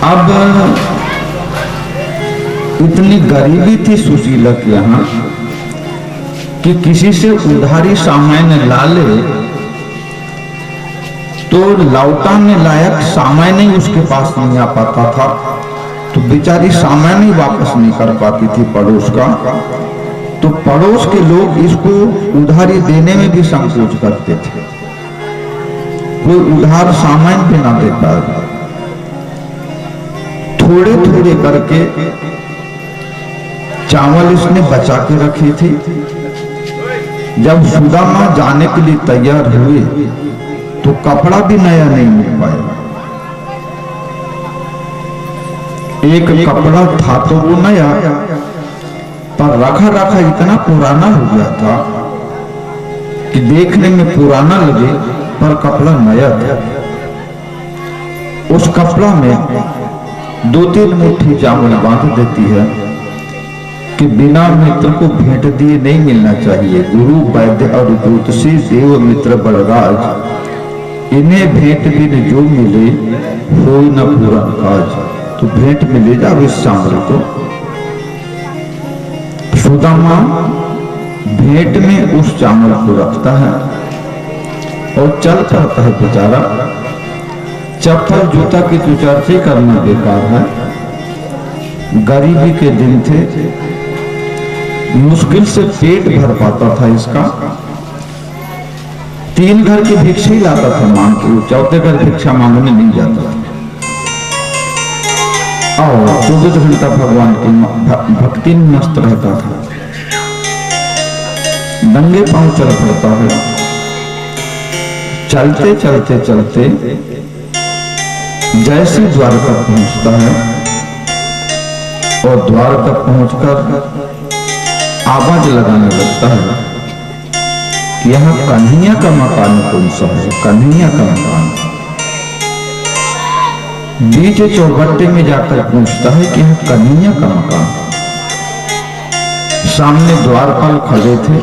अब इतनी गरीबी थी सुशीला के यहाँ कि किसी से उधारी सामान्य ला ले तो लौटाने लायक सामान्य ही उसके पास नहीं आ पाता था, तो बेचारी सामान्य ही वापस नहीं कर पाती थी पड़ोस का। तो पड़ोस के लोग इसको उधारी देने में भी संकोच करते थे, कोई उधार सामान्य भी ना देता। थोड़े थोड़े करके चावल इसने बचा के रखी थी। जब सुदामा जाने के लिए तैयार हुए तो कपड़ा भी नया नहीं मिल पाया। एक कपड़ा था तो वो नया, पर रखा रखा इतना पुराना हो गया था कि देखने में पुराना लगे पर कपड़ा नया था। उस कपड़ा में 2-3 मुट्ठी चावल बांध देती है कि बिना मित्र को भेंट दिए नहीं मिलना चाहिए। गुरु वैद्य और ज्योतिषी देव मित्र बलराज, इन्हें भेंट बिन जो मिले हो न पूरा काज। तो भेंट में ले जाओ इस चावल को। सुदामा भेंट में उस चावल को रखता है और चल पड़ता है बेचारा। चप्पल जूता की तो चर्चा करना बेकार है। गरीबी के दिन थे, मुश्किल से पेट भर पाता था इसका। 3 घर की भिक्षा ही लाता था मांग के, 4थे घर भिक्षा मांगने नहीं जाता था। और 24 घंटा भगवान की भक्ति में मस्त रहता था। नंगे पांव चल पड़ता है। चलते चलते चलते जैसे द्वारका पहुंचता है और द्वारका पहुंचकर आवाज लगाने लगता है कि यहाँ कन्हैया का मकान कौन सा है, कन्हैया का मकान। बीच चौबट्टे में जाकर पूछता है कि यहाँ कन्हैया का मकान। सामने द्वारपाल खड़े थे।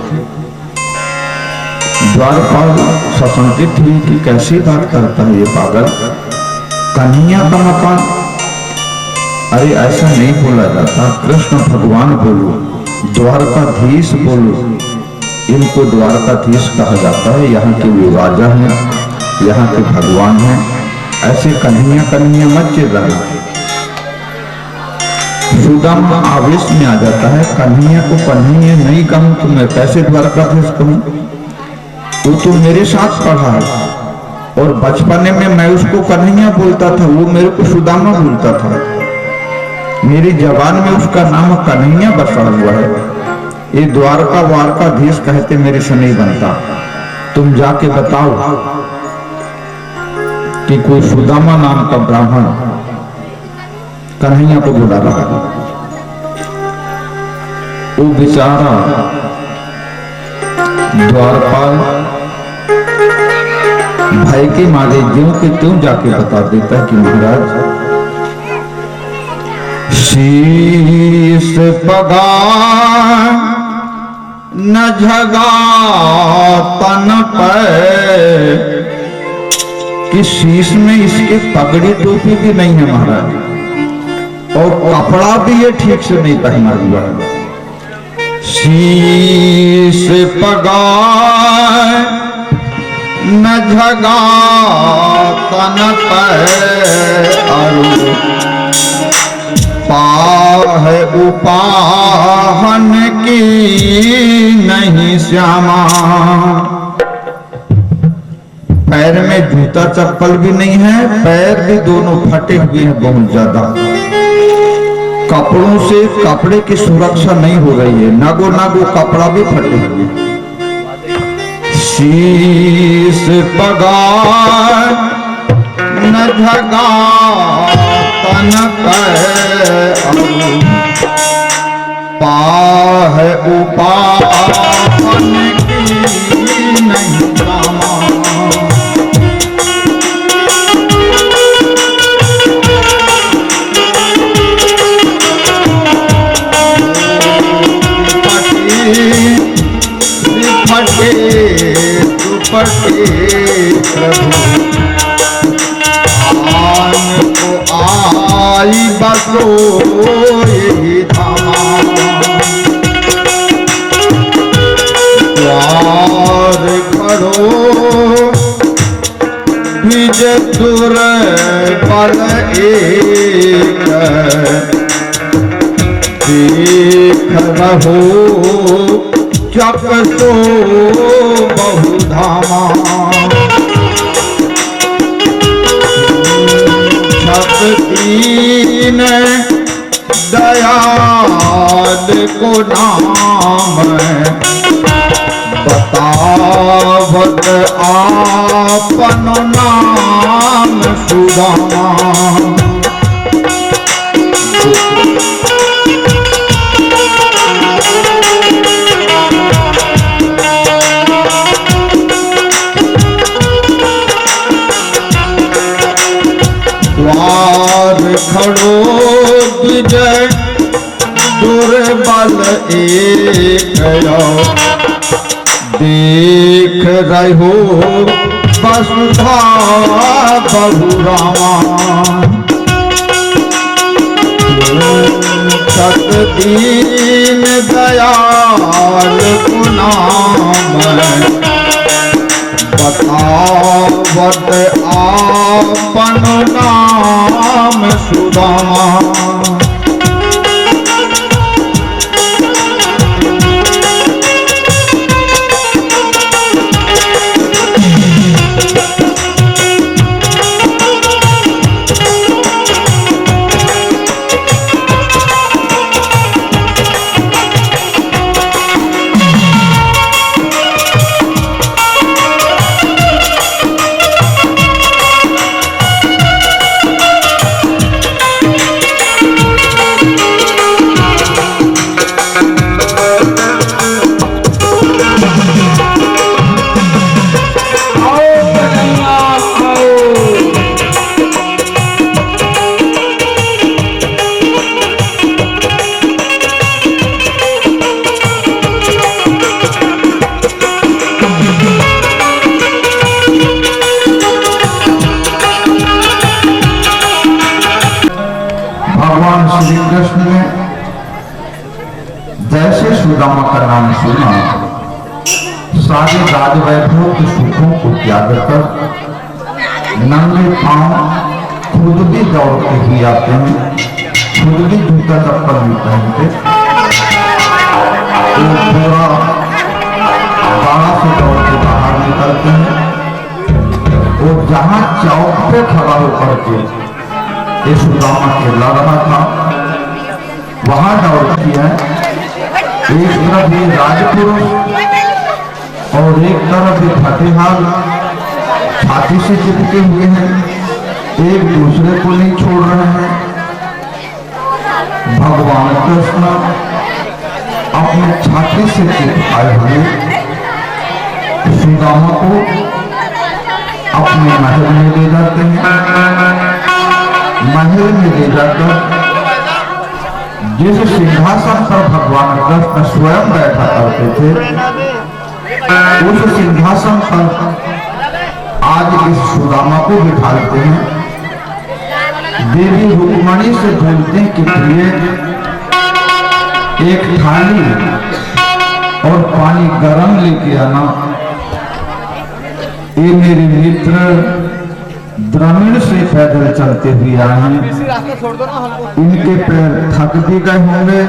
द्वारपाल सशंकित हुई कि कैसी बात करता है ये पागल, कन्हैया का मकान। अरे ऐसा नहीं बोला जाता, कृष्ण भगवान बोलो, द्वारकाधीश बोलो। इनको द्वारकाधीश कहा जाता है। यहाँ के वे राजा हैं, यहाँ के भगवान हैं। ऐसे कन्हैया कन्हैया मत चिल्लाना। सुदामा आवेश में आ जाता है। कन्हैया को कन्हैया नहीं कहूं तो मैं कैसे द्वारकाधीश कहूं? वो तो मेरे साथ पढ़ा है और बचपन में मैं उसको कन्हैया बोलता था, वो मेरे को सुदामा बोलता था। मेरी जबान में उसका नाम कन्हैया बसा हुआ है। ये द्वारका वारकाधीश कहते मेरे से नहीं बनता। तुम जाके बताओ कि कोई सुदामा नाम का ब्राह्मण कन्हैया को बुला रहा है। वो बेचारा द्वारपाल भय के मारे ज्यों के त्यों जाके बता देता है कि महाराज शीश पगार न झगा तन पे, कि शीश में इसके पगड़ी टोपी भी नहीं है महाराज, और कपड़ा भी ये ठीक से नहीं पहना हुआ है। शीश पगार न झगा तन पे, पाह उपाहन की नहीं श्यामा। पैर में जूता चप्पल भी नहीं है, पैर भी दोनों फटे हुए हैं बहुत ज्यादा। कपड़ों से कपड़े की सुरक्षा नहीं हो रही है, नागो नागो कपड़ा भी फटे हुए। शीश पगार न झगा तन पाह उपाहन की नहीं श्यामा। दुपट्टे प्रभु आन को आई बसो यही धामा द्वार खड़ो द्विज दुर बल एक देख रहो जग सो बहुधामा दीन दयाल को नाम बतावत आपन नाम सुदामा द्वार खड़ो विजय दुर्बल एक देख रहो वसुधा बहुरामा सत दीन दयाल गुनाम बतावत आपन नाम सुदामा श्री कृष्ण ने जैसे सुदामा का नाम सुना सारे राजवैभव के सुखों को त्याग कर नंगे पांव खुद भी दौड़ते हुए आते हैं, खुद भी जूता चप्पल भी पहनते तो पूरा बाड़ा से दौड़ के बाहर निकलते हैं और जहां चौक पे खड़ा होकर के ये सुदामा खेला रहा था वहां दौड़ती है। एक तरफ ये राजपुरुष और एक तरफ ये फतेहाल छाती से चिपके हुए हैं, एक दूसरे को नहीं छोड़ रहे हैं। भगवान कृष्ण अपने छाती से चिपकाए हुए सुदामा को अपने महल में ले जाते हैं। महल में ले जाकर जिस सिंहासन पर भगवान कृष्ण स्वयं बैठा करते थे उस सिंहासन पर आज इस सुदामा को बिठाते हैं। देवी रुक्मणी से बोलते हैं कि प्रिय एक थाली और पानी गर्म लेके आना। ये मेरे मित्र द्रविड़ से पैदल चलते हुए आए हैं, इनके पैर थक भी गए होंगे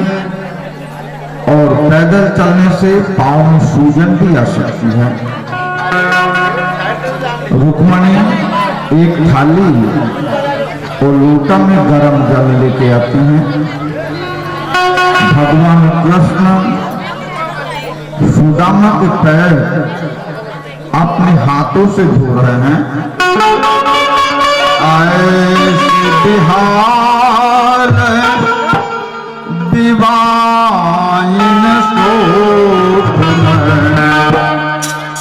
और पैदल चलने से पांव में सूजन भी आ सकती है। रुक्मणी एक थाली और लोटा में गर्म जल लेके आती हैं। भगवान कृष्ण सुदामा के पैर अपने हाथों से धो रहे हैं। ऐसे बिहार दिवाइन शोभ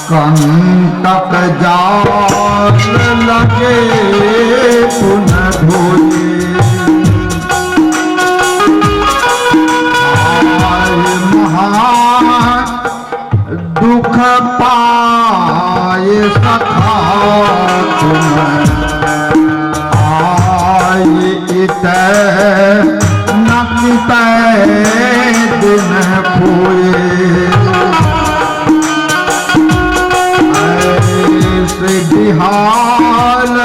कंटक जाल लगे पुनः धोए। दुख पाए सखा तुम आए न कितै दिन खोए। ऐसे बिहाल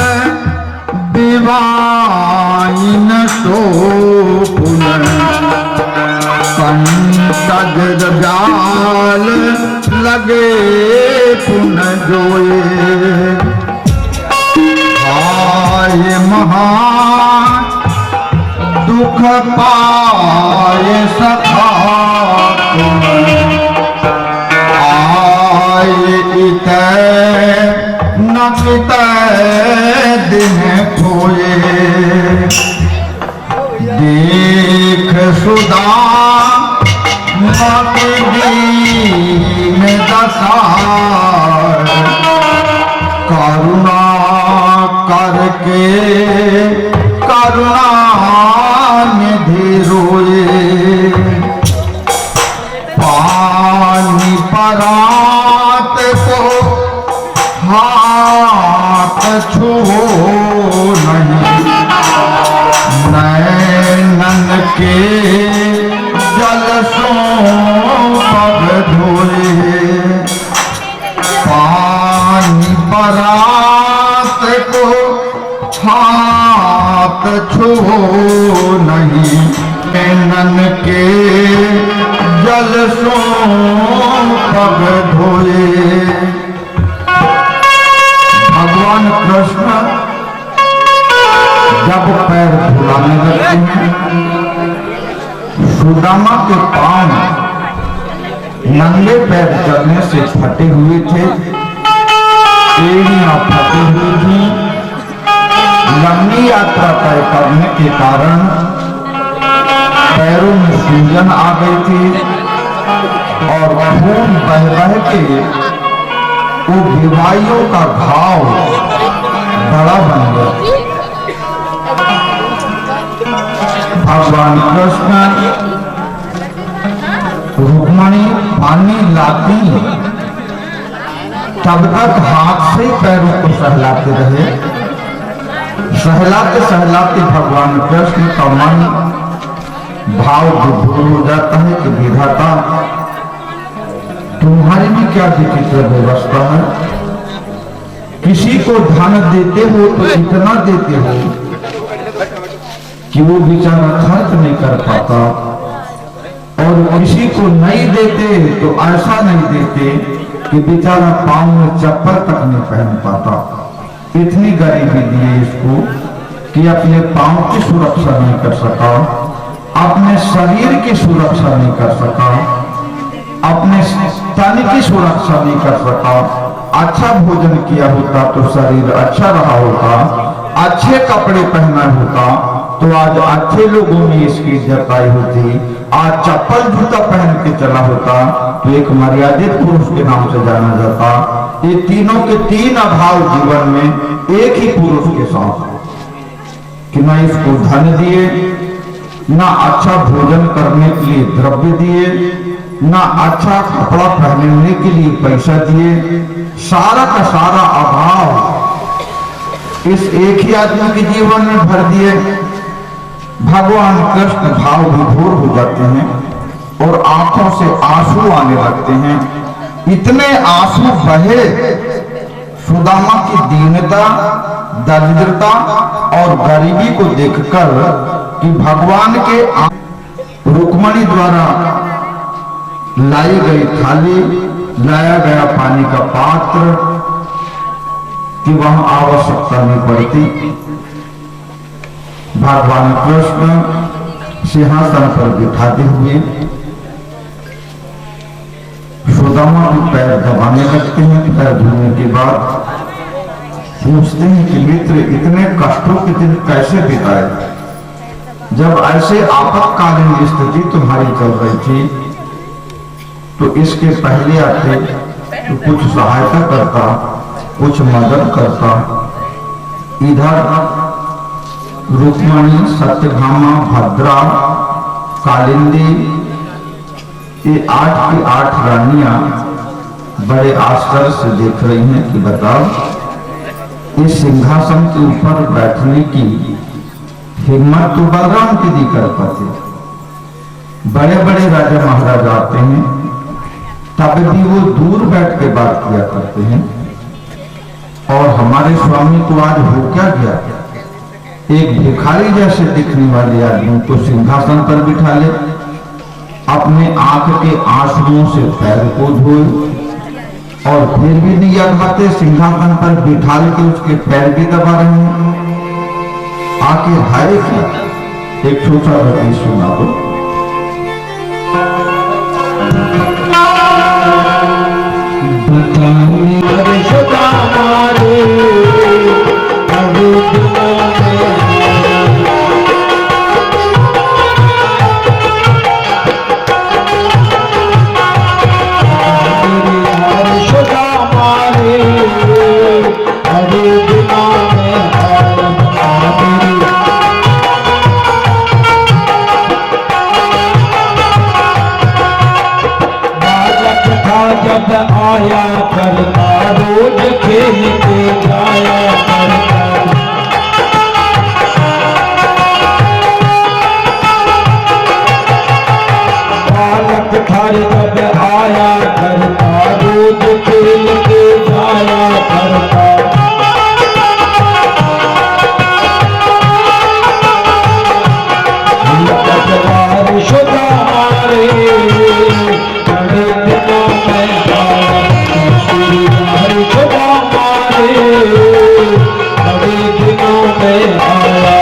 दिवाइन शोपुन कंटक जाल लगे पुन जोए। आए महा दुख पाए सखा आए इतै न कितै दिन खोए। देख सुदा दीन दशा करुणा करके करुणा निधि रोए। पानी परात को हाथ छुओ नहीं नैनन के जल सो पग धोए। पानी बरात को हाथ छुओ नहीं नैनन के जल सो पग धोए। भगवान कृष्ण जब पैर धुलाने लगते हैं, सुदामा के पांव नंगे पैर चलने से फटे हुए थे, एड़ियां फटी हुई थी। लंबी यात्रा तय करने के कारण पैरों में सूजन आ गई थी और खून बह बह के वो बीमारियों का घाव बड़ा बन गया। भगवान कृष्ण रुक्मणी पानी लाती तब तक हाथ से पैरों को सहलाते रहे। सहलाते सहलाते भगवान कृष्ण का मन भाव विभोर हो जाता है कि विधाता तुम्हारी में क्या विचित्र व्यवस्था है। किसी को धन देते हो तो इतना देते हो कि वो बेचारा खर्च नहीं कर पाता, और किसी को नहीं देते तो ऐसा नहीं देते कि बेचारा पांव में चप्पल तक नहीं पहन पाता। इतनी गरीबी दी है इसको कि अपने पांव की सुरक्षा नहीं कर सका, अपने शरीर की सुरक्षा नहीं कर सका, अपने तन की सुरक्षा नहीं कर सका। अच्छा भोजन किया होता तो शरीर अच्छा रहा होता, अच्छे कपड़े पहना होता तो आज अच्छे लोगों में इसकी इज्जत आई होती। आज चप्पल जूता पहन के चला होता तो एक मर्यादित पुरुष के नाम से जाना जाता। ये तीनों के तीन अभाव जीवन में एक ही पुरुष के साथ कि ना इसको धन दिए, ना अच्छा भोजन करने के लिए द्रव्य दिए, ना अच्छा कपड़ा पहनने के लिए पैसा दिए। सारा का सारा अभाव इस एक ही आदमी के जीवन में भर दिए। भगवान कृष्ण भाव विभोर हो जाते हैं और आंखों से आंसू आने लगते हैं। इतने आंसू बहे सुदामा की दीनता, दरिद्रता और गरीबी को देखकर कि भगवान के रुक्मणी द्वारा लाई गई थाली, लाया गया पानी का पात्र कि वहां आवश्यकता नहीं पड़ती। भगवान कृष्ण सिंहासन पर बिठाते हुए सुदामा के पैर दबाने लगते हैं। पैर धोने के बाद पूछते हैं कि मित्र इतने कष्टों के दिन कैसे बिताए, जब ऐसे आपातकालीन स्थिति तुम्हारी चल रही थी तो इसके पहले आते तो कुछ सहायता करता, कुछ मदद करता। इधर रुक्मणी, सत्यभामा, भद्रा, कालिंदी, ये 8 की 8 रानियां बड़े आश्चर्य से देख रही हैं कि बताओ इस सिंहासन के ऊपर बैठने की हिम्मत तो बलराम की दी कर पाते। बड़े बड़े राजा महाराजा आते हैं तब भी वो दूर बैठ के बात किया करते हैं। और हमारे स्वामी को आज हो क्या गया, एक भिखारी जैसे दिखने वाले आदमी को सिंहासन पर बिठा ले, अपने आंख के आंसुओं से पैर को धोए और फिर भी दिया खाते, सिंहासन पर बिठा के उसके पैर भी दबा रहे हैं। आखिर है क्या? एक छोटा सा सुना दो। आया करता रोज खेलते जाया करता, बालक घर जब आया करता रोज खेलते जाया करता। शुदा मारे बड़े दिनों में शुदा मारे बड़े दिनों में आया।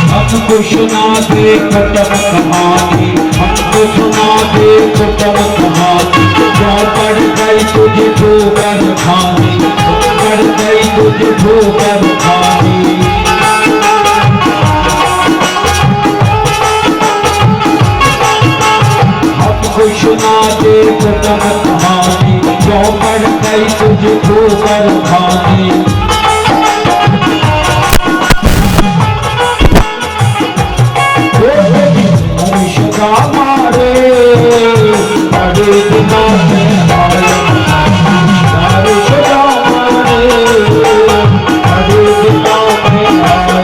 हमको सुना दे कटम कहानी, हमको सुना दे कटम कहानी, जो पड़ गई तुझे ठोकर खानी, पड़ गई तुझे ठोकर खानी। हमको सुना दे कटम कहानी, जो पड़ गई तुझे ठोकर खानी। मारे बड़े दिनों में आया, शुदा मारे बड़े दिनों में आया।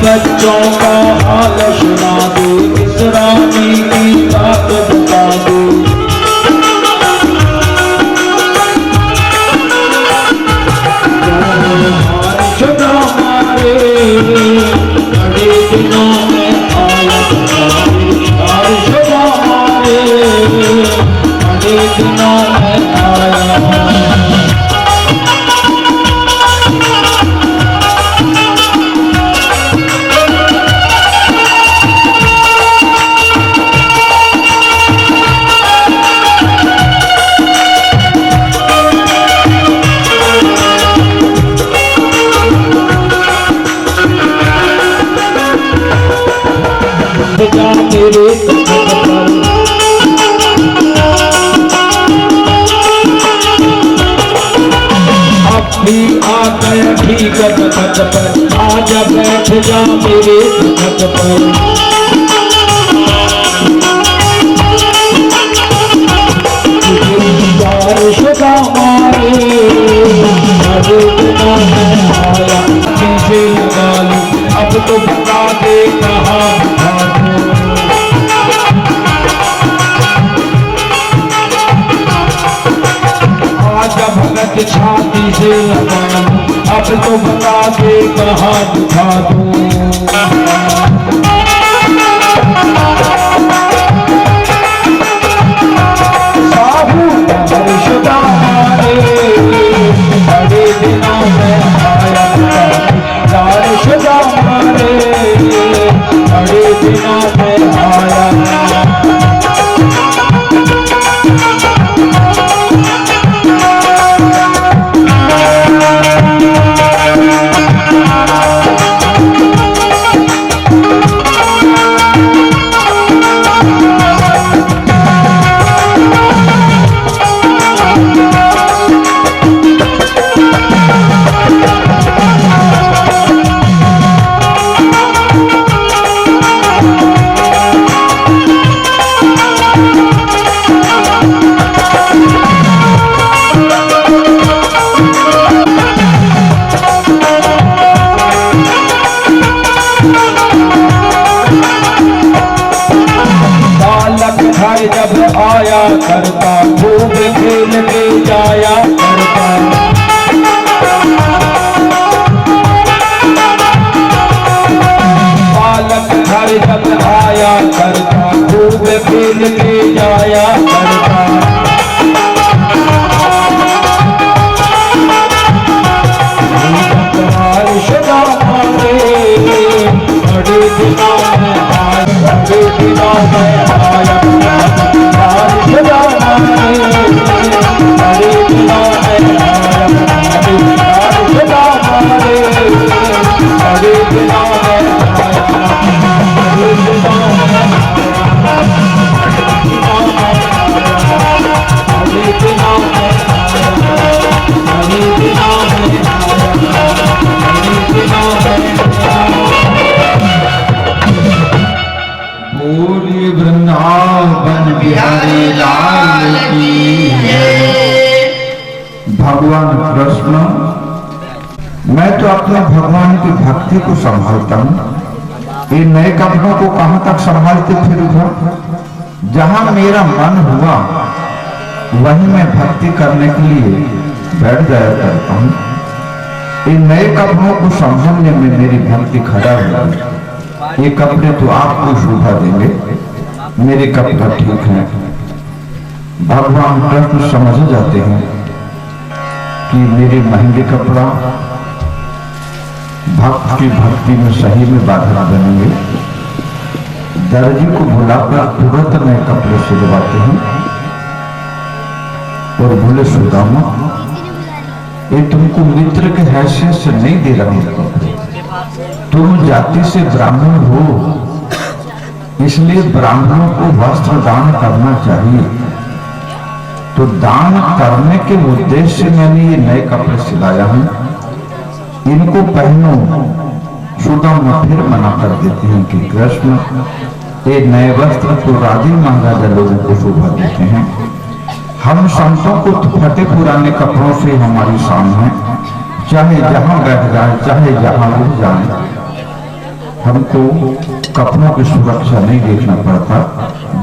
बच्चों का हाल सुना दो, इस रानी की बात बता दो। शुदा मारे बड़े दिनों में आया, शुदा मारे बड़े दिनों में आया। जा तेरे तखत पर अब भी आ गया ठीक तखत पर, आजा बैठ जा मेरे तखत पर। शुदा मारे अरे बिना मैं आया पीछे लगा लूं, अब तो बता दे कहाँ भागूं। आजा भगत छाती से लगा लूं, अब तो बता दे कहाँ दिखा दूं। साहू शुदा मारे बड़े दिनों में आया, लाल शुदा मारे बड़े दिनों में आया। जब आया करता खूब खेल के जाया करता, बालक घर जब आया करता खूब खेल के जाया करता। शुदा मारे बड़े दिनों में आया, बड़े दिनों में आया। शुदा मारे बड़े दिनों में आया, शुदा मारे बड़े दिनों में आया, बड़े दिनों में आया, बड़े दिनों में बोलिए वृंदावन बिहारी लाल की जय। भगवान कृष्ण, मैं तो अपने भगवान की भक्ति को संभालता हूँ, ये नए कपड़ों को कहां तक संभालते फिरूंगा। जहां मेरा मन हुआ वहीं मैं भक्ति करने के लिए बैठ जाया करता हूँ। इन नए कपड़ों को संभालने में मेरी भक्ति खड़ा होगी। ये कपड़े तो आपको शोभा देंगे, मेरे कपड़े ठीक हैं। भगवान कृष्ण समझ जाते हैं कि मेरे महंगे कपड़ा भक्त की भक्ति में सही में बाधा बनेंगे। दर्जी को बुलाकर तुरंत नए कपड़े सिलवाते हैं और बोले सुदामा, ये तुमको मित्र के हैसियत से नहीं दे रहा हूं, तुम जाति से ब्राह्मण हो, इसलिए ब्राह्मणों को वस्त्र दान करना चाहिए। तो दान करने के उद्देश्य से मैंने ये नए कपड़े सिलाया हूं, इनको पहनो। सुदामा फिर मना कर देते हैं कि कृष्ण, ये नए वस्त्र तो राजी महाराजा लोगों को शोभा देते हैं, हम संतों को तो फटे पुराने कपड़ों से हमारी शान है, चाहे जहां बैठ जाए चाहे जहां उठ जाए, हमको कपड़ों की सुरक्षा नहीं देखना पड़ता।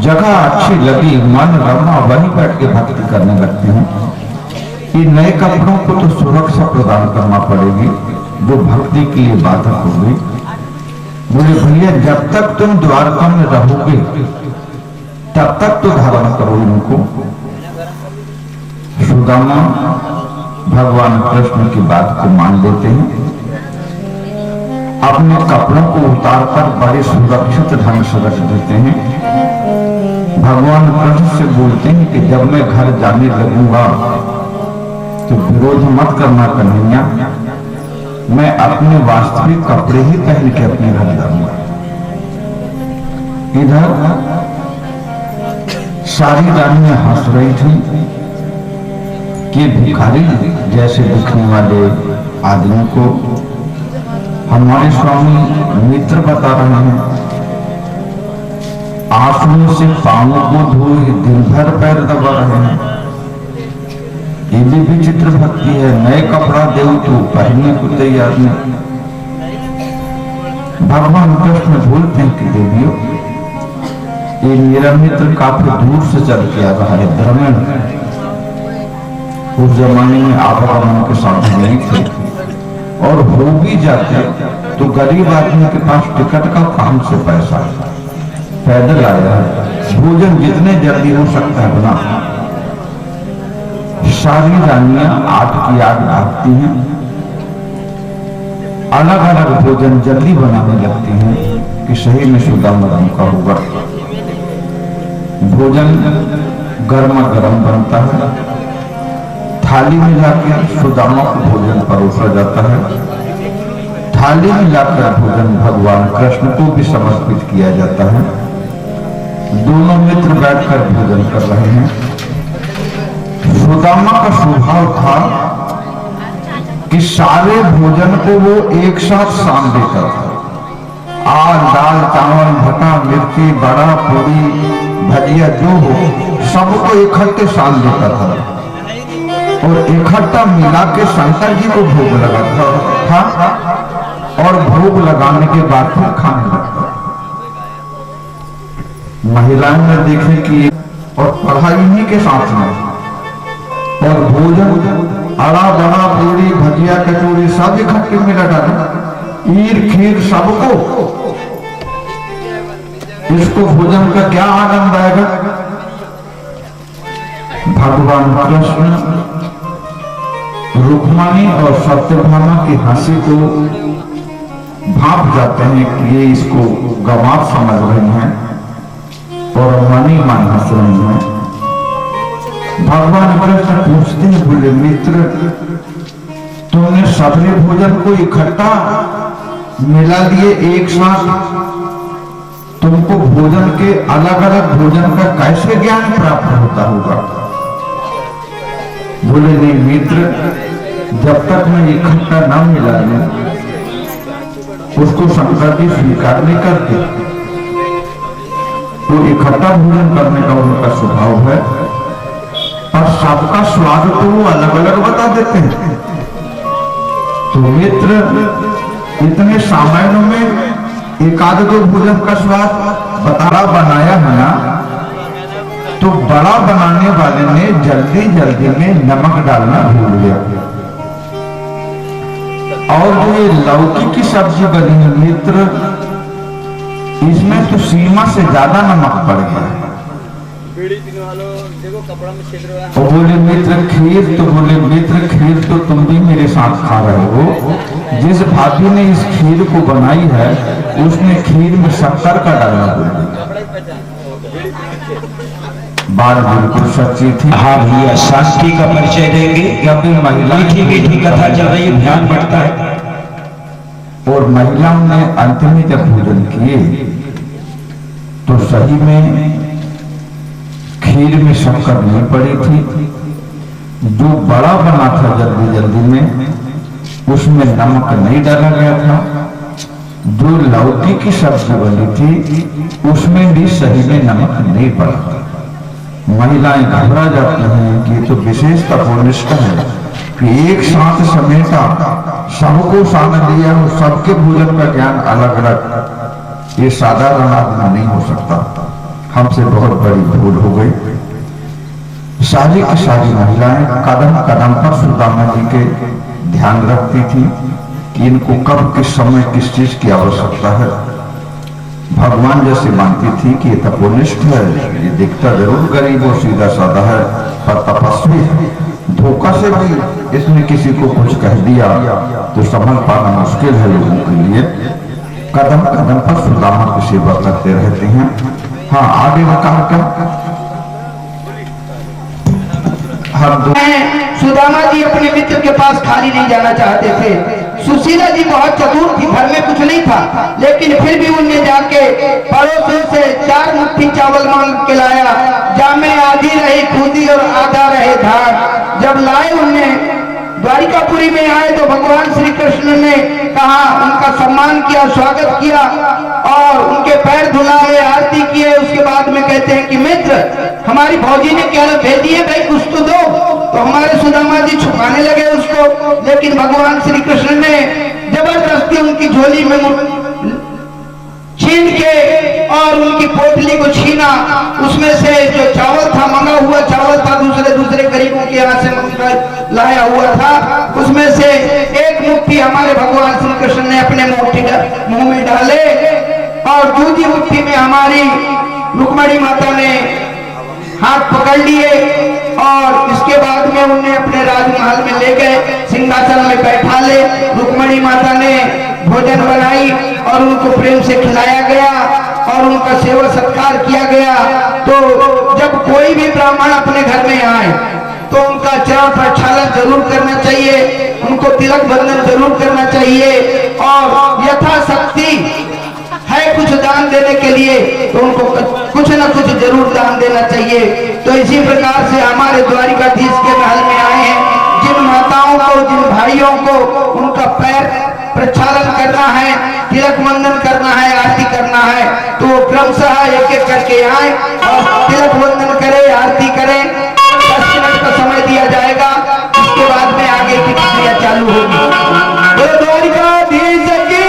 जगह अच्छी लगी, मन रमा, वहीं बैठ के भक्ति करने लगते हैं। ये नए कपड़ों को तो सुरक्षा प्रदान करना पड़ेगी जो भक्ति के लिए बाधक होगी। बोले भैया, जब तक तुम द्वारका में रहोगे तब तक तो धारण करो इनको। सुदामा भगवान कृष्ण की बात को मान लेते हैं, अपने कपड़ों को उतारकर बड़े सुरक्षित ढंग से रख देते हैं। भगवान कृष्ण से बोलते हैं कि जब मैं घर जाने लगूंगा तो विरोध मत करना कन्हैया, मैं अपने वास्तविक कपड़े ही पहन के अपने घर जाऊंगा। इधर सारी रानियां हंस रही थी कि भिखारी जैसे दिखने वाले आदमी को हमारे स्वामी मित्र बता रहे हैं, आंसुओं से पांवों को धोए दिन भर पैर दबा रहे हैं। ये भी विचित्र भक्ति है। नए कपड़ा दे तो पहनने को तैयार नहीं। भगवान कृष्ण बोलते हैं कि देवियों, ये मेरा मित्र काफी दूर से चल के आ रहा है, धर्मन। उस जमाने में आवागमन के साधन नहीं थे, और हो भी जाते तो गरीब आदमी के पास टिकट का काम से पैसा, पैदल आया है, भोजन जितने जल्दी हो सकता है बना। सारी रानियां 8 की 8 भागती हैं, अलग अलग भोजन जल्दी बनाने लगती हैं कि सही में सुदामा राम का होगा। भोजन गर्मा गर्म बनता है, थाली में लाकर सुदामा को भोजन परोसा जाता है। थाली में लाकर भोजन भगवान कृष्ण को भी समर्पित किया जाता है। दोनों मित्र बैठकर भोजन कर रहे हैं। सुदामा का स्वभाव था कि सारे भोजन को वो एक साथ सान देता था। आल दाल चावल भटा मिर्ची बड़ा पूरी भजिया जो हो सबको इकट्ठे सान देता था, और इकट्ठा मिला के शंकर जी को भोग लगाता था, और भोग लगाने के बाद फिर खाने लगता। महिलाएं ने देखे कि और पढ़ाई इन्हीं के साथ में, और भोजन अड़ा बड़ा पूरी भजिया कचौड़ी सब इकट्ठे मिला डाला, ईर खीर सबको। इसको भोजन का क्या आनंद आएगा। भगवान कृष्ण रुक्मिणी और सत्यभामा की हंसी को भाप जाते हैं कि ये इसको गंवार समझ रही हैं, और मनी मन हंस रही हैं। भगवान कृष्ण पूछते हैं, बोले मित्र, तुमने सबने भोजन को इकट्ठा मिला दिए एक साथ, तुमको भोजन के अलग अलग भोजन का कैसे ज्ञान प्राप्त होता होगा। बोले नहीं मित्र, जब तक मैं इकट्ठा न मिला लूं उसको शंकर जी स्वीकार नहीं करते। तो इकट्ठा भोजन करने का उनका स्वभाव है, और सबका स्वाद तो वो अलग अलग बता देते हैं। तो मित्र, इतने सामान्य में एक आध दो भोजन का स्वाद बड़ा बनाया है ना, तो बड़ा बनाने वाले ने जल्दी जल्दी में नमक डालना भूल गया, और जो ये लौकी की सब्जी बनी है मित्र, इसमें तो सीमा से ज्यादा नमक पड़ गया। और बोले मित्र खीर, तो बोले मित्र खीर तो तुम भी मेरे साथ खा रहे हो। जिस भाभी ने इस खीर को बनाई है उसने खीर में शक्कर का डालना भूल दिया। बात बिल्कुल सच्ची थी। हाँ भैया, शांति का परिचय देंगे। जब भी महिला मीठी कथा चल रही है, ध्यान बढ़ता है। और महिलाओं ने अंत में जब भोजन किए तो सही में खीर में शक्कर नहीं पड़ी थी। जो बड़ा बना था जल्दी जल्दी में, उसमें नमक नहीं डाला गया था। जो लौकी की सब्जी बनी थी उसमें भी सही में नमक नहीं पड़ा। महिलाएं घबरा जाती हैं कि ये तो विशेष तपोनिष्ठ है कि एक साथ समेटा सबको सान दिया और सबके भोजन का ज्ञान अलग अलग। ये साधारण आदमी नहीं हो सकता। हमसे बहुत बड़ी भूल हो गई। सारी की सारी महिलाएं कदम कदम पर सुदामा जी के ध्यान रखती थी कि इनको कब किस समय किस चीज की आवश्यकता है। भगवान जैसे मानती थी कि ये तपोनिष्ठ है, ये दिखता जरूर गरीब और सीधा साधा है, पर तपस्वी है। धोखा से भी इसने किसी को कुछ कह दिया तो समझ पाना मुश्किल है लोगों के लिए। कदम कदम पर सुदामा की सेवा करते रहते हैं। हाँ, आगे बताओ क्या। सुदामा जी अपने मित्र के पास खाली नहीं जाना चाहते थे। सुशीला जी बहुत चतुर थी, घर में कुछ नहीं था, लेकिन फिर भी उनने जाके पड़ोसियों से 4 मुट्ठी चावल मांग के लाया। जामे आधी रही खूदी और आधा रहे धान। जब लाए उनने द्वारिकापुरी में आए तो भगवान श्री कृष्ण ने कहा, उनका सम्मान किया, स्वागत किया और उनके पैर धुलाए, आरती किए। उसके बाद में कहते हैं कि मित्र, हमारी भौजी ने क्या भेजी है भाई, कुछ तो दो। तो हमारे सुदामा जी छुपाने लगे उसको, लेकिन भगवान श्री कृष्ण ने जबरदस्ती उनकी झोली में छीन के और उनकी पोटली को छीना। उसमें से जो चावल था, मंगा हुआ चावल था, दूसरे गरीबों के यहाँ से मंगकर लाया हुआ था, उसमें से एक मुट्ठी हमारे भगवान श्री कृष्ण ने अपने मुंह में डाले और दूसरी मुट्ठी में हमारी रुक्मणी माता ने हाथ पकड़ लिए और इसके बाद में उन्हें अपने राजमहल में ले गए, सिंहासन में बैठा ले। रुक्मणी माता ने भोजन बनाई और उनको प्रेम से खिलाया गया और उनका सेवा सत्कार किया गया। तो जब कोई भी ब्राह्मण अपने घर में आए तो उनका चरण प्रक्षालन जरूर करना चाहिए, उनको तिलक बंधन जरूर करना चाहिए और यथाशक्ति है कुछ दान देने के लिए तो उनको कुछ न कुछ जरूर दान देना चाहिए। तो इसी प्रकार से हमारे द्वारिकाधीश के महल में आए हैं, जिन माताओं को, जिन भाइयों को उनका पैर प्रक्षालन करना है, तिलक बंधन करना है, आरती करना है, तो क्रमशः एक एक करके आए और तिलक बंधन करें, आरती करें। 10 मिनट का समय दिया जाएगा, इसके बाद में आगे की प्रक्रिया चालू होगी। तो द्वारिकाधीश की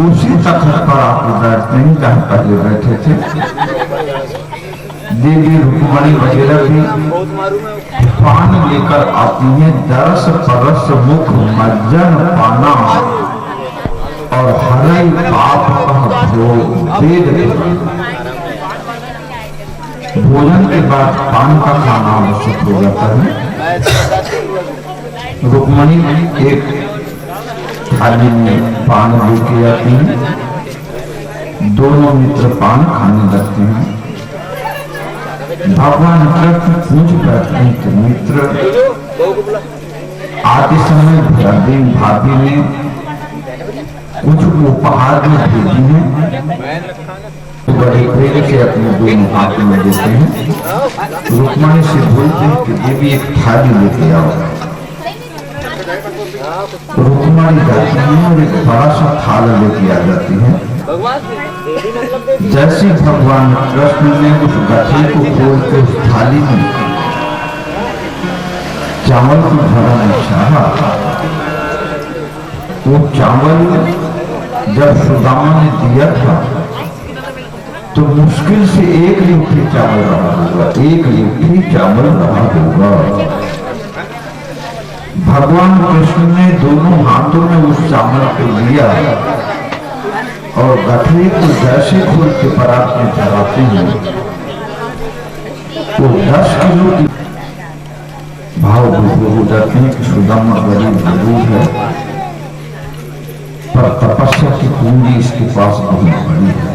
उसी तखत पर आके बैठते हैं जहां पहले बैठे थे। देवी रुक्मणी वगैरह भी पान लेकर आती है, दरस परस मुख मज्जन पाना और हरई पाप का भोजन के बाद पान का खाना आवश्यक हो जाता है। रुक्मणी एक थाली में पान लेके आती है, दोनों मित्र पान खाने लगते हैं। भगवान कृष्ण पूछ बैठते हैं कि मित्र आते समय भाभी ने कुछ उपहार में भेजी है, बड़े प्रेम से अपने दोनों हाथों में देते हैं। रुक्मणी से बोलते हैं कि देवी एक थाली लेके आओ। रुक्मणी जाती है और एक बड़ा सा थाला लेके आ जाती है। जैसे भगवान कृष्ण ने उस गठरी को खोल के उस थाली में चावल को भरना चाहा, वो चावल जब सुदामा ने दिया था तो मुश्किल से एक लिट्टी चावल रहा होगा, एक लिट्टी चावल रहा होगा। भगवान कृष्ण ने दोनों हाथों में उस चावल को लिया और गठरी को जैसे खोल के परात में चढ़ाते हैं, वो 10 किलो की भाव हो जाते हैं कि सुदामा गरीब जरूर है, पर तपस्या की पूंजी इसके पास बहुत बड़ी है।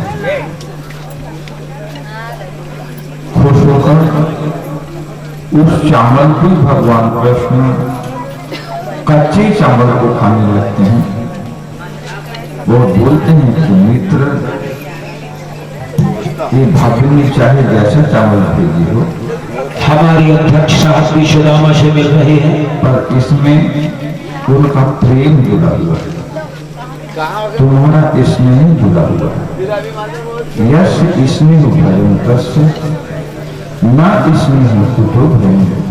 खुश होकर उस चावल को भगवान कृष्ण कच्चे चावल को खाने लगते हैं। वो बोलते हैं कि मित्र, ये भाभी चाहे जैसा चावल भेजी हो, हमारी अध्यक्ष साहब भी सुदामा से मिल रहे हैं, पर इसमें उनका प्रेम जुड़ा हुआ है, तुम्हारा स्नेह जुड़ा हुआ है। यश स्नेह भयंकर से न स्नेह कुतो भयंकर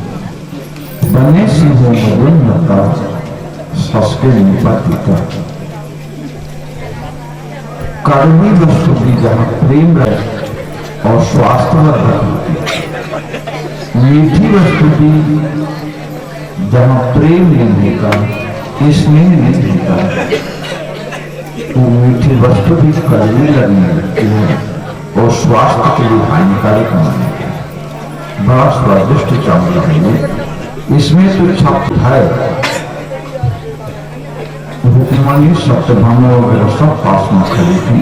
बने सिंह मधुन नता सस्के निपातिका। कड़वी वस्तु भी जहाँ प्रेम रहे और स्वास्थ्यवर्धक होती है, मीठी वस्तु भी जहाँ प्रेम नहीं होता, स्नेह नहीं होता, वो मीठी वस्तु भी कड़वी लगने लगती है और स्वास्थ्य के लिए हानिकारक मानी है। बड़ा स्वादिष्ट चावल है, इसमें तो छप है। रुक्मणी सप्तभामा वगैरह सब पास में खड़ी थी।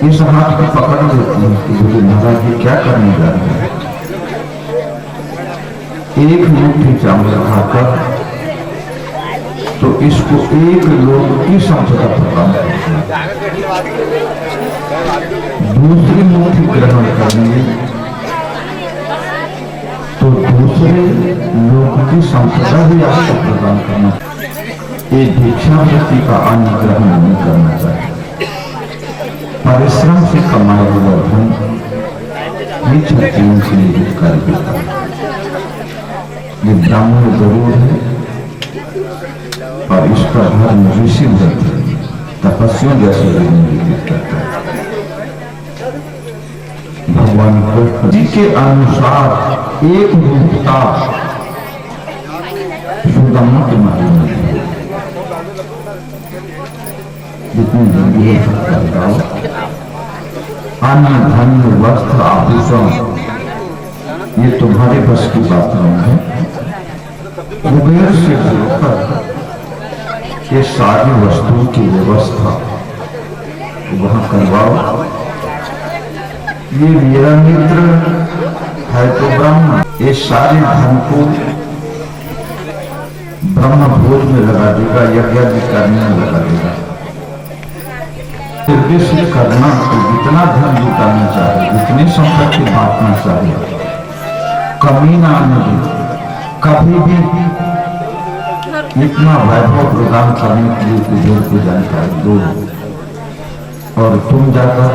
इस हाथ को पकड़ लेती है कि बोले महाराज जी क्या करने जा रहे हैं। एक मुट्ठी चावल खाकर तो इसको एक लोग की संपदा प्रदान करती है। दूसरी मुट्ठी ग्रहण करने तो दूसरे लोग की संपदा भी आपको प्रदान करना। ये भिक्षावृत्ति का अन्न ग्रहण नहीं करना चाहिए। परिश्रम से कमाया हुआ धन छत्तीन के लिए हितकारी होता है। ये ब्राह्मण जरूर है पर इसका धर्म ऋषि व्रत तपस्या जैसे व्यतीत करता है। भगवान कृष्ण जी के अनुसार एक रूपता सुदामा के माध्यम में जितनी जल्दी हो सकता है। अन्न धन वस्त्र आभूषण ये तुम्हारे बस की बात नहीं है। कुबेर से होकर ये सारी वस्तुओं की व्यवस्था वहां करवाओ। ये मेरा मित्र है तो ब्रह्म, ये सारे धन को ब्रह्म भोज में लगा देगा, यज्ञ करने में लगा देगा। निर्देशित करना तो जितना धन जुटाना चाहिए, जितनी संपत्ति बांटना चाहिए, कमी ना आने दे। कभी भी इतना वैभव प्रदान करने के लिए कुबेर को जानकारी दो और तुम जाकर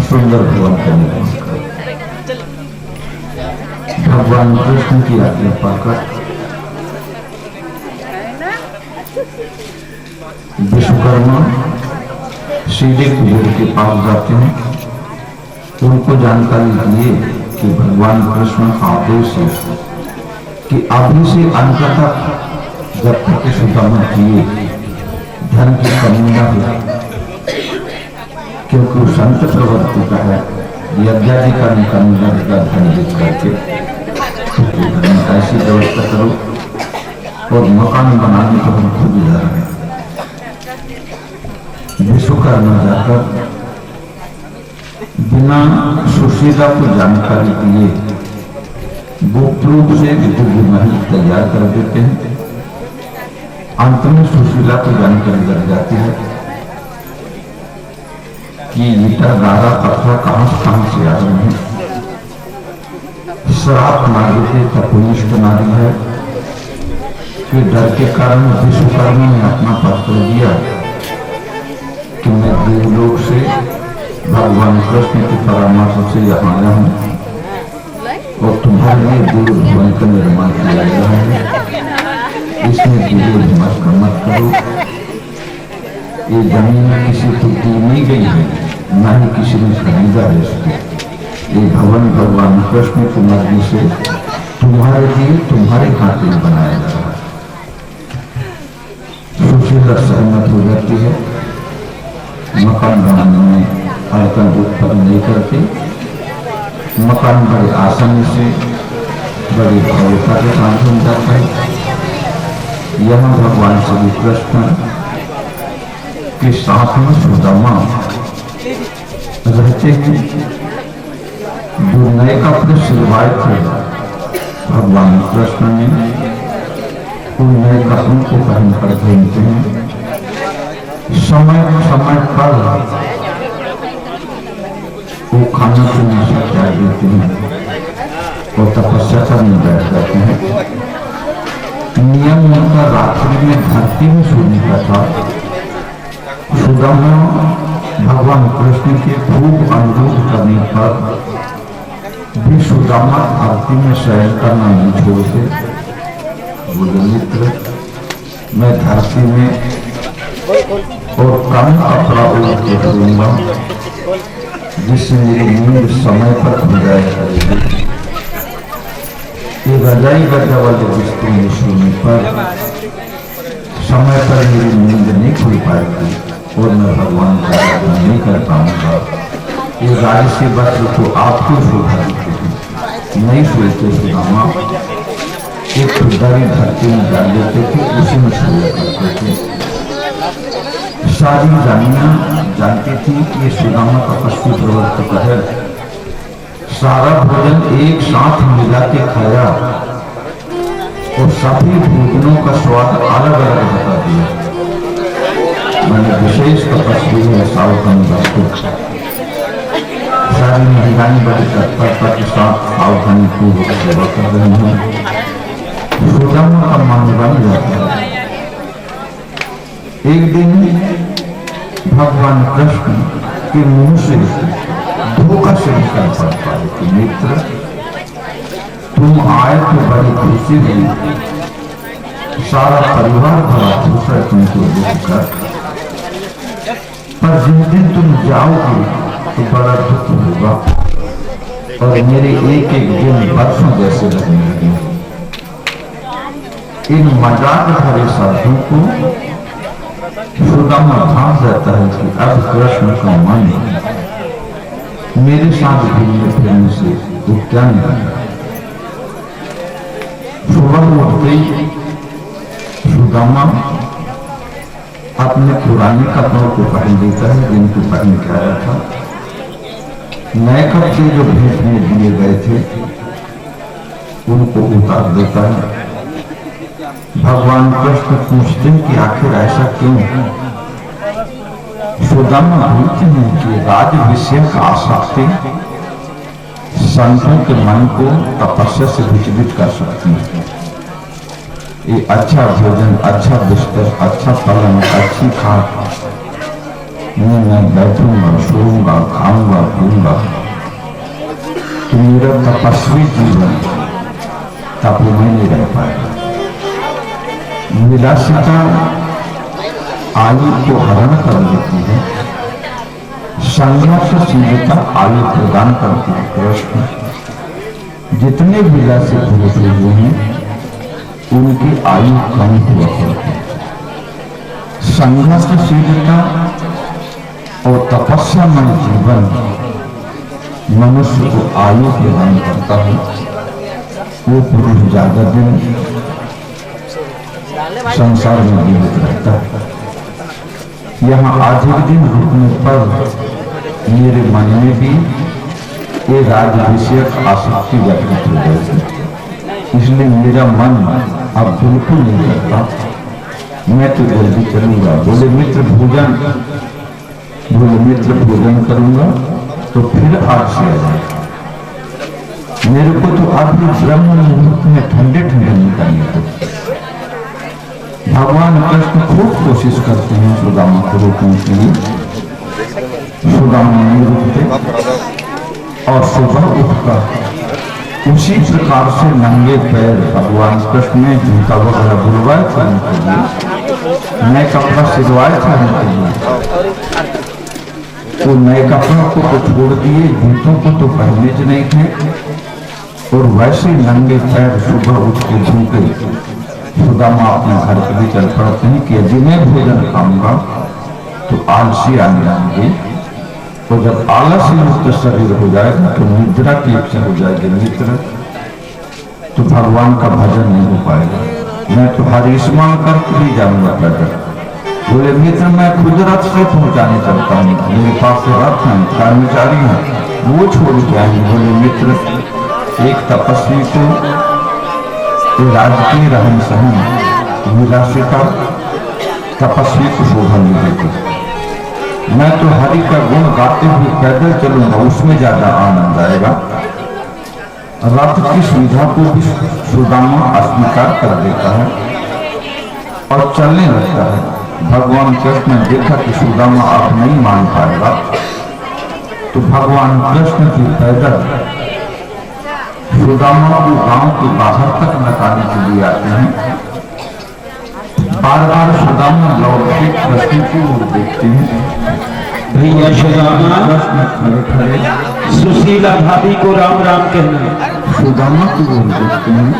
सुंदर भवन करने भगवान कृष्ण की आज्ञा पाकर विश्वकर्मा सीधे कुबेर के पास जाते हैं। उनको जानकारी दिए कि भगवान कृष्ण का आदेश है कि अभी से अंत तक जब तक सुदामा किए धन की कमी न हो, क्योंकि वो संत प्रवृत्ति का है। यज्ञादि का कमी न होगा धन देख करके ऐसी व्यवस्था करो। और मकान बनाने को हम खुद जा रहे हैं। विश्वकर्मा जाकर बिना सुशीला को जानकारी दिए गुप्त रूप से दिव्य महल तैयार कर देते हैं। अंत में सुशीला को जानकारी लग जाती है। कि ईटा गारा पत्थर कहां से आ रहे हैं। श्राप नारी थे, तपोनिष्ठ नारी है कि डर के कारण विश्वकर्मा ने अपना पत्र दिया कि मैं देवलोक से भगवान कृष्ण के परामर्श से यहाँ आया हूँ और तुम्हारे लिए देव भवन का निर्माण किया गया है, इसमें देव मत करो। ये जमीन किसी को दी नहीं गई है, न ही किसी ने खरीदा है इसको। ये भवन भगवान कृष्ण की मर्जी से तुम्हारे लिए तुम्हारे खातिर बनाया जा रहा है। सुशीला सहमत हो जाती है, मकान बनाने में अड़चन उत्पन्न नहीं करके मकान बड़े आसानी से बड़ी भव्यता के साथ बन जाता है। यहाँ भगवान श्री कृष्ण के साथ में सुदामा रहते हैं, जो नए कपड़े सिलवाए थे। भगवान कृष्ण ने उन नए कपड़ों को पहनकर घूमते हैं। समय समय पर वो खाना पीना सब त्याग देते हैं और तपस्या करने बैठ जाते हैं। नियम उनका रात्रि में धरती में सोने का था। सुदामा भगवान कृष्ण के खूब अनुरोध करने पर भी सुदामा धरती में शयन करना नहीं छोड़ते। बोले मित्र, मैं धरती में और कम कपड़ा ओढ़ के करूंगा जिससे मेरी नींद समय पर खुल जाया करेगी। ये रजाई गद्दा वाले बिस्तर में सोने पर समय पर मेरी नींद नहीं खुल पाएगी और मैं भगवान का आराधना नहीं कर पाऊंगा। ये राजसी वस्त्र तो आपको शोभा देते हैं, नहीं सोचते सुदामा। एक खुदारी धरती में डाल देते थे, उसी में सोया करते थे। सारी रानियां जानती थी कि ये सुदामा तपस्वी प्रवर्तक है। सारा भोजन एक साथ मिला के खाया और सभी भोजनों का स्वाद अलग अलग बता दिया। मैंने विशेष तपस्वी है सावधान रखो। सारी महिलाएं बड़ी तत्परता के साथ सावधानी पूर्वक सेवा कर रही हैं। सुदामा का मन बन जाता है। एक दिन भगवान कृष्ण के मुंह से धोखा से निकल पड़ता है कि मित्र, तुम आए तो बड़ी खुशी हुई, सारा परिवार बड़ा खुश है तुमको देखकर, पर जिस दिन तुम जाओगे तो बड़ा दुख होगा और मेरे एक एक दिन वर्षों जैसे लगने लगे। इन मजाक भरे साधु को सुदामा भाग जाता है कि अब कृष्ण का मन मेरे साथ घूमने फिरने से वो क्या नहीं। सुबह उठते ही सुदामा अपने पुराने कपड़ों को पहन लेता है जिनको पहन के आया था। नए कपड़े जो भेंट में दिए गए थे उनको उतार देता है। भगवान कृष्ण पूछते हैं कि आखिर ऐसा क्यों। सुदामा बोलते हैं कि राज विषय का आसक्ति संतों के मन को तपस्या से विचलित कर सकती है। ये अच्छा भोजन, अच्छा बिस्तर, अच्छा पलंग, अच्छी खाट में मैं बैठूंगा, सोऊंगा, खाऊंगा, पीऊंगा तो मेरा तपस्वी जीवन तपोमय नहीं रह पाएगा। विलासिता आयु को हरण कर देती है, संघर्षशीलता आयु प्रदान करती है। कृष्ण जितने विलासी पुरुष हुए हैं उनकी आयु कम हुआ करती है। संघर्षशीलता और तपस्यामय जीवन मनुष्य को आयु प्रदान करता है। वो पुरुष ज्यादा दिन संसार में जीवित रहता है। यहाँ आज एक दिन रुकने पर मेरे मन में भी ये राज विषयक आसक्ति जागृत हो गई थी, इसलिए मेरा मन अब बिल्कुल नहीं करता, मैं तो जल्दी चलूंगा। बोले मित्र, भोजन बोले मित्र भोजन करूंगा तो फिर आलसी आ जाए। मेरे को तो अभी ब्रह्म मुहूर्त में ठंडे ठंडे निकालने थे। भगवान कृष्ण खूब कोशिश करते हैं सुदामा को रोकने के लिए। सुदामा नहीं रुकते और सुबह उठकर उसी प्रकार से नंगे पैर भगवान कृष्ण ने जूता वगैरह बुलवाए थे उनके लिए, नए कपड़ा सिलवाए थे उनके लिए। तो नए कपड़ों को तो छोड़ दिए, जूतों को तो पहने ज नहीं थे और वैसे नंगे पैर सुबह उठ के झूके सुदामा अपने घर के लिए चल पड़ते हैं कि यदि मैं भोजन खाऊंगा तो आलसी आने लगेंगे, तो जब आलस मुक्त शरीर हो जाएगा तो निद्रा की इच्छा हो जाएगी मित्र, तो भगवान का भजन नहीं हो पाएगा। मैं तुम्हारी स्मरण करके भी जाऊंगा पैदल। बोले मित्र मैं खुद रथ से पहुंचाने चलता हूँ, मेरे पास से रथ है, कर्मचारी हैं, वो छोड़ के आएंगे। बोले मित्र एक तपस्वी को राजकीय रहन सहन विलासिता तपस्वी को शोभा नहीं देती। मैं तो हरि का गुण गाते हुए पैदल चलूंगा, उसमें ज्यादा आनंद आएगा। रथ की सुविधा को भी सुदामा अस्वीकार कर देता है और चलने लगता है। भगवान कृष्ण ने देखा कि सुदामा अब नहीं मान पाएगा, तो भगवान कृष्ण की पैदल सुदामा को गांव के बाहर तक नकाने के लिए आते हैं। बार बार सुदामा लौट के कृष्ण की ओर देखते हैं। भैया सुदामा कृष्ण खड़े खड़े सुशीला भाभी को राम राम कहना। सुदामा की ओर देखते हैं।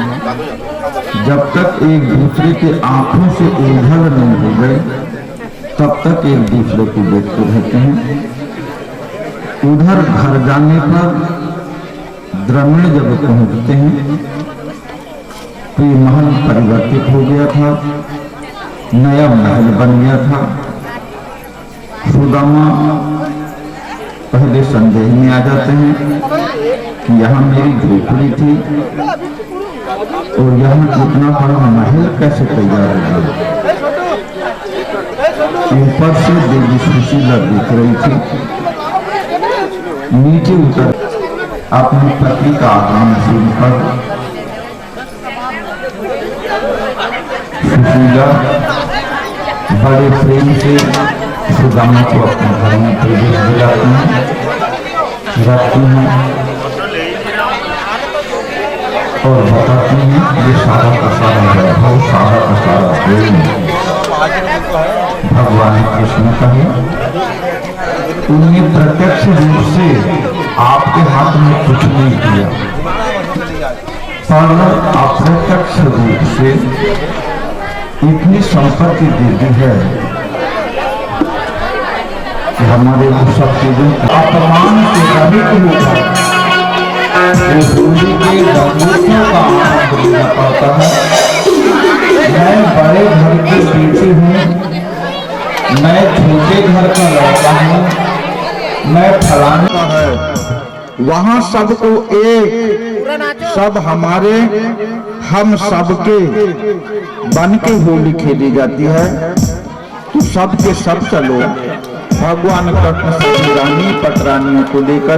जब तक एक दूसरे के आंखों से ओझल नहीं हो गए तब तक एक दूसरे को देखते रहते हैं। उधर घर जाने पर द्रविड़ जब पहुंचते हैं तो ये महल परिवर्तित हो गया था, नया महल बन गया था। सुदामा पहले संदेह में आ जाते हैं कि यहाँ मेरी झोपड़ी थी और यहाँ इतना बड़ा महल कैसे तैयार हो गया। ऊपर से देवी सुशीला दिख रही थी, नीचे उतर अपने पति का आगमन सुनकर सुशीला बड़े प्रेम से सुदामा को अपने घर में प्रवेश दिलाती हैं, रखती हैं और बताती हैं ये सारा का सारा वैभव, सारा का सारा प्रेम भगवान कृष्ण का है। उन्हें प्रत्यक्ष रूप से आपके हाथ में कुछ नहीं दिया, पर अप्रत्यक्ष रूप से इतनी संपत्ति दे दी है कि हमारे सब चीजों अपमान से रहित होगा वो दूरी के दंगों का आनंद लेना पड़ता है। मैं बड़े घर की बेटी हूँ, मैं छोटे घर का लड़का हूँ, मैं फलाना है। वहाँ सबको एक, सब हमारे, हम सबके बन के होली खेली जाती है। तो सब के सब चलो भगवान कृष्ण सभी रानी पटरानियों को लेकर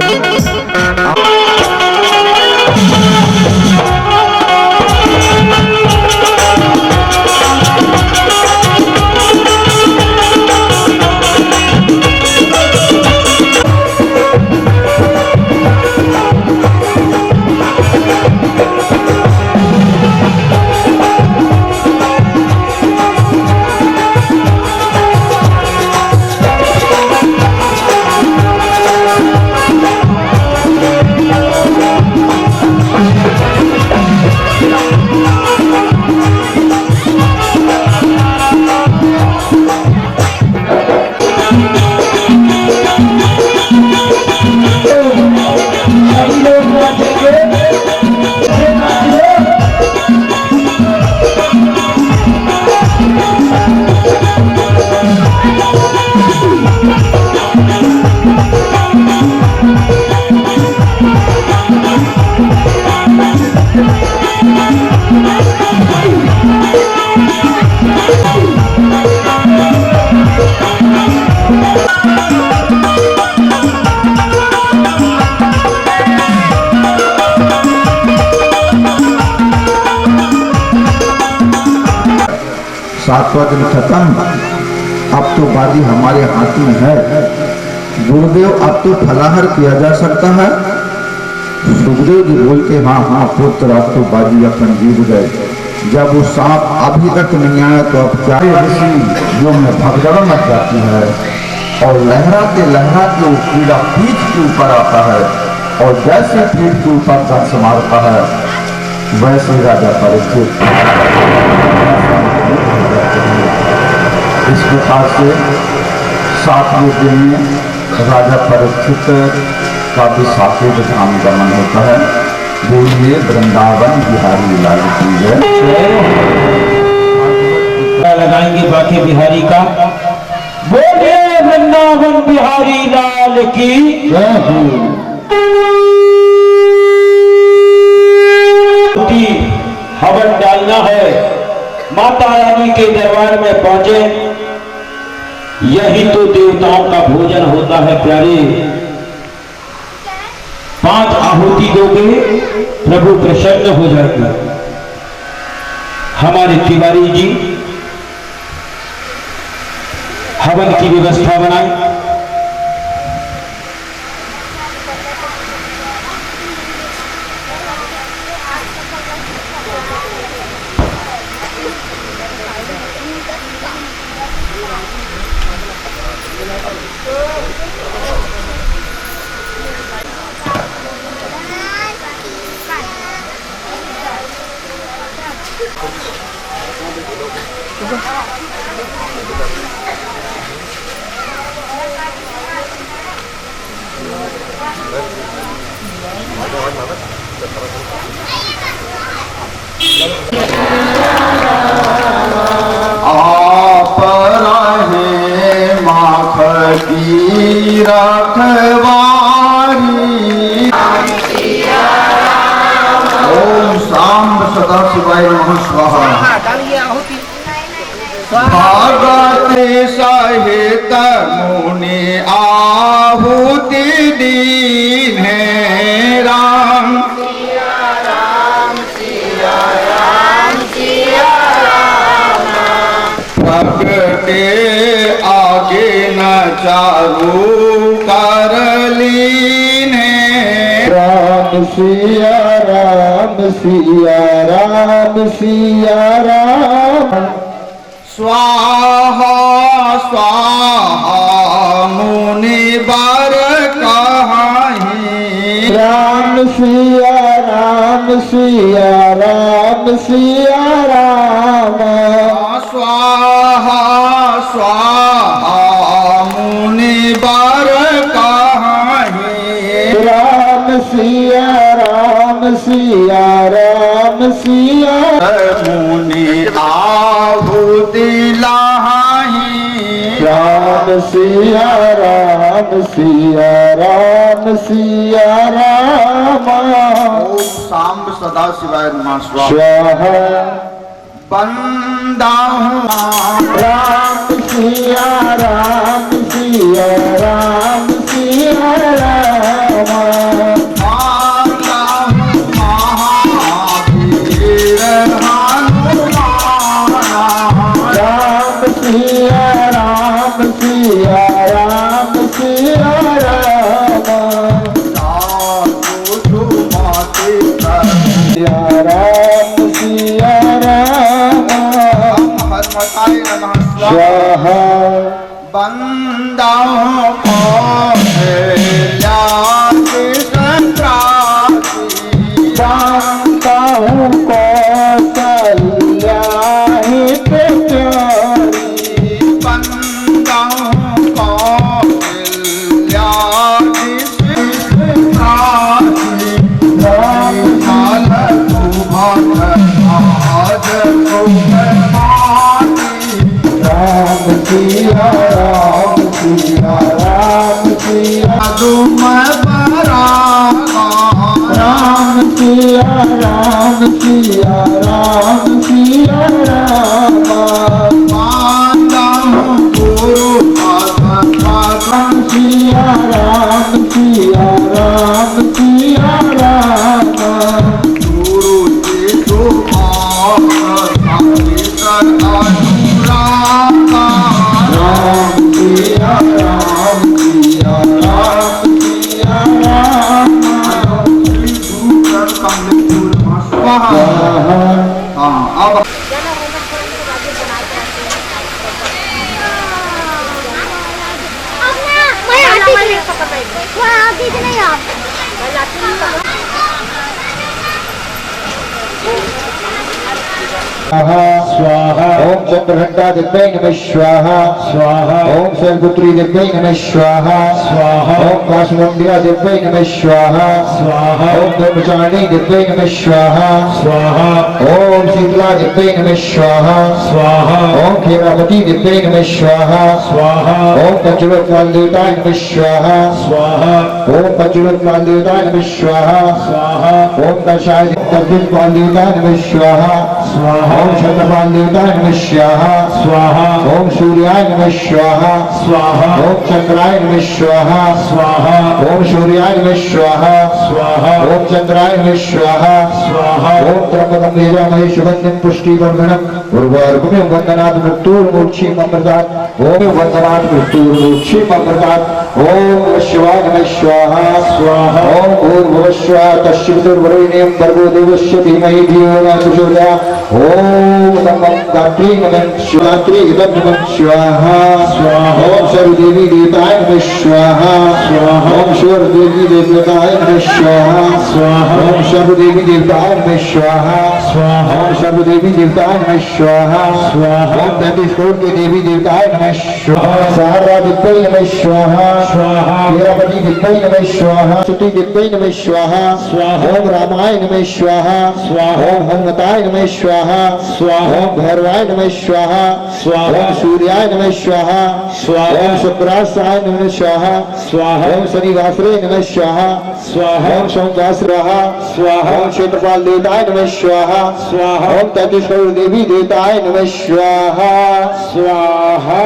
7वां दिन खत्म, अब तो बाजी हमारे हाथ में है। गुरुदेव, अब तो फलाहार किया जा सकता है। सुखदेव जी बोलते, हाँ हाँ पुत्र, अब तो बाजी अपन जीत गए। जब वो सांप अभी तक नहीं आया तो अब क्या? ऋषि जो में भगदड़ मच जाती है और लहराते लहराते वो कीड़ा पीठ के ऊपर आता है और जैसे पीठ के ऊपर दंश मारता है वैसे राजा परीक्षित इस प्रकार से 7वें दिन में राजा परीक्षित का भी साकेत धाम गमन होता है। बोलिए वृंदावन बिहारी लाल की जय। लगाएंगे बाकी बिहारी का। बोलिए वृंदावन बिहारी लाल की जय हो। हवन डालना है, माता रानी के दरबार में पहुंचे। यही तो देवताओं का भोजन होता है प्यारे। 5 आहुति दोगे, प्रभु प्रसन्न हो जाएगा। हमारे तिवारी जी हवन की व्यवस्था बनाए। आप रहे माख की रखवारी। ओम सांब सदा शिवाय नमः स्वाहा। भगवती सहित मुनि आहुति दीन्हे राम। भगते आगे न चारू कर लीने। राम सिया राम सिया राम सिया राम। स्वाहा स्वाहा मुनि बर कहाहीं। राम सिया राम सिया राम सिया राम। स्वाहा स्वाहा मुनि बर कहाहीं। राम सिया राम सिया राम सिया। मुनि आहुति लाहीं। राम सिया राम सिया राम सिया राम। ओम सांब सदा शिवाय नमः स्वाहा। बंदा राम सिया राम सिया राम सिया राम। महावीर हनुमान। राम सिया राम सिया राम सिया राम। सिया राम सिया राम। हनुमताय नमः स्वाहा। बंदाओं को बंदाओं को कल्याहित प्यारी। बंदाओं को कल्याहित प्यारी। राम काल आज राम सिया राम सिया राम सिया। तुम बरा राम सिया राम सिया राम सिया राम। माता गुरु राम सिया राम सिया राम सिया राम। गुरु जी तो अनुराग राम सिया राम सिया राम स्वाहा। हाँ अब स्वाहा ओम चंद्रघंटा दिव्यै नमः स्वाहा स्वाहा ओम शैलपुत्री दिव्यै नमः स्वाहा स्वाहा ओम काशमुंडिया दिव्यै नमः स्वाहा स्वाहा ओम ब्रह्मचारिणी दिव्यै नमः स्वाहा स्वाहा ओम शीतला दिव्यै नमः स्वाहा स्वाहा ओम खेरावती दिव्यै नमः स्वाहा स्वाहा ओम पंचलोक काल देवताय नमः स्वाहा स्वाहा ओम पंचलोक काल देवताय नमः स्वाहा स्वाहा ओम दशाय तद्वित काल देवताय नमः स्वाहा स्वाहा ओम शतपाल देवताय नमः स्वाहा स्वाहा ओम सूर्याय नमः स्वाहा स्वाहा ओम चंद्राय नमः स्वाहा स्वाहा ओम सूर्याय नमः स्वाहा स्वाहा ओम चंद्राय नमः स्वाहा स्वाहा ओम त्र्यंबकं यजामहे सुगंधिं पुष्टिवर्धनम् उर्वारुकमिव वन्दनात् मृत्युर्मोक्षीम् अमृतात् ओम वन्दनात् मृत्युर्मोक्षीम् अमृतात् ओम शिवाय नमः स्वाहा स्वाहा ओम भूर्भुवः स्वः तस्य वितुर्वरेण्यं भर्गो देवस्य धीमहि धियो न प्रचोदयात् ओम नमः गायत्री नमः शिवात्री नमः स्वाहा स्वाहा ओम सर्वदेवी देवताय नमः स्वाहा स्वाहा ओम सर्वदेवी देवताय नमः स्वाहा स्वाहा ओम सर्वदेवी देवताय नमः स्वाहा स्वाहा ओम सर्वदेवी देवताय नमः स्वाहा स्वाहा ओम 33 करोड़ के देवी देवताय नमः स्वाहा सहस्रा दिव्यै नमः स्वाहा स्वाहा वीरपति दिव्यै नमः स्वाहा सुति दिव्यै नमः स्वाहा स्वाहा ओम रामाय नमः स्वाहा स्वाहा ओम हनुमताय नमः स्वाहा स्वाहा ओम भैरवाय नमः स्वाहा स्वाहा ओम सूर्याय नमः स्वाहा स्वाहा ओम शुक्राचार्य नमः स्वाहा स्वाहा ओम शनिवासरे नमः स्वाहा स्वाहा ओम सोमवासराः स्वाहा ओम क्षेत्रपाल देवताय नमः स्वाहा स्वाहा ओम 33 करोड़ देवी देवताय नमः स्वाहा स्वाहा।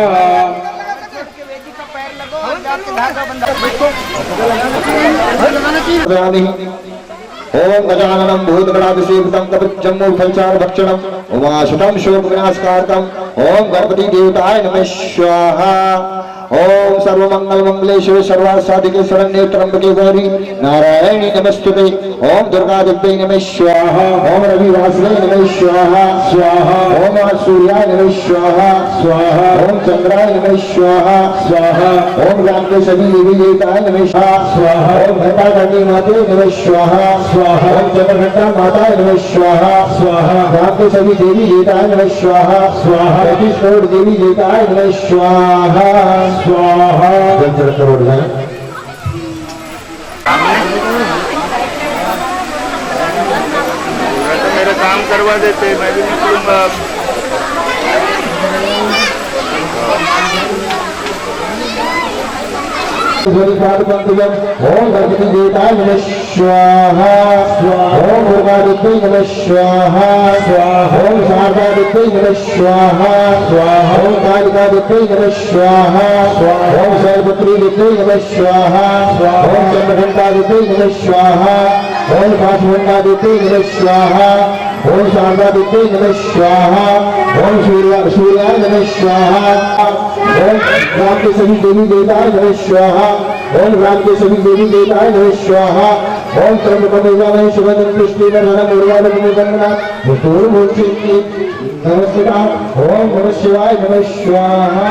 ओम गजाननं भूतगणाभिषेकं कपिजम्बूफलचार भक्षणम् उमाशुतं शोकविनाशकारकम् ओम गणपति देवताय नमः स्वाहा ओम सर्वमंगल मंगलेश्वरी सर्वासाधिके शरण्ये त्र्यंबके गौरी नारायणी नमस्तुते ओम दुर्गा देव्यै नमः स्वाहा ओम रविवासरे नमः स्वाहा स्वाहा ओम सूर्याय नमः स्वाहा स्वाहा ओम चंद्राय नमः स्वाहा स्वाहा ओम राम के सभी देवी देवताय नमः स्वाहा ओम घंटा घंटी माते नमः स्वाहा स्वाहा ओम चंद्रघंटा माताय नमः स्वाहा स्वाहा राम के सभी देवी देवताय नमः स्वाहा स्वाहा 35 करोड़ देवी देवताय नमः स्वाहा स्वाहा। जल करोड़ है मेरा काम करवा देते मैं भी निकलूंगा। ओम गणपति देवताय नमः स्वाहा ओम दुर्गा देव्यै नमः स्वाहा ओम शारदा देव्यै नमः स्वाहा ओम कालिका देव्यै नमः स्वाहा ओम शैलपुत्री देव्यै नमः स्वाहा ओम चंद्रघंटा देव्यै नमः स्वाहा ओम काशमुंडा देव्यै नमः स्वाहा ओम शारदा देव्यै नमः स्वाहा ओम सूर्याय नमः स्वाहा ओम राम के सभी देवी देवताय नमः स्वाहा ओम राम के सभी देवी देवताय नमः स्वाहा ओम त्र्यंबकं यजामहे सुगंधिं पुष्टिवर्धनम् उर्वारुकमिव वन्दनात् मृत्युर्मोक्षीम् नमस्ते ओम नमः शिवाय नमः स्वाहा।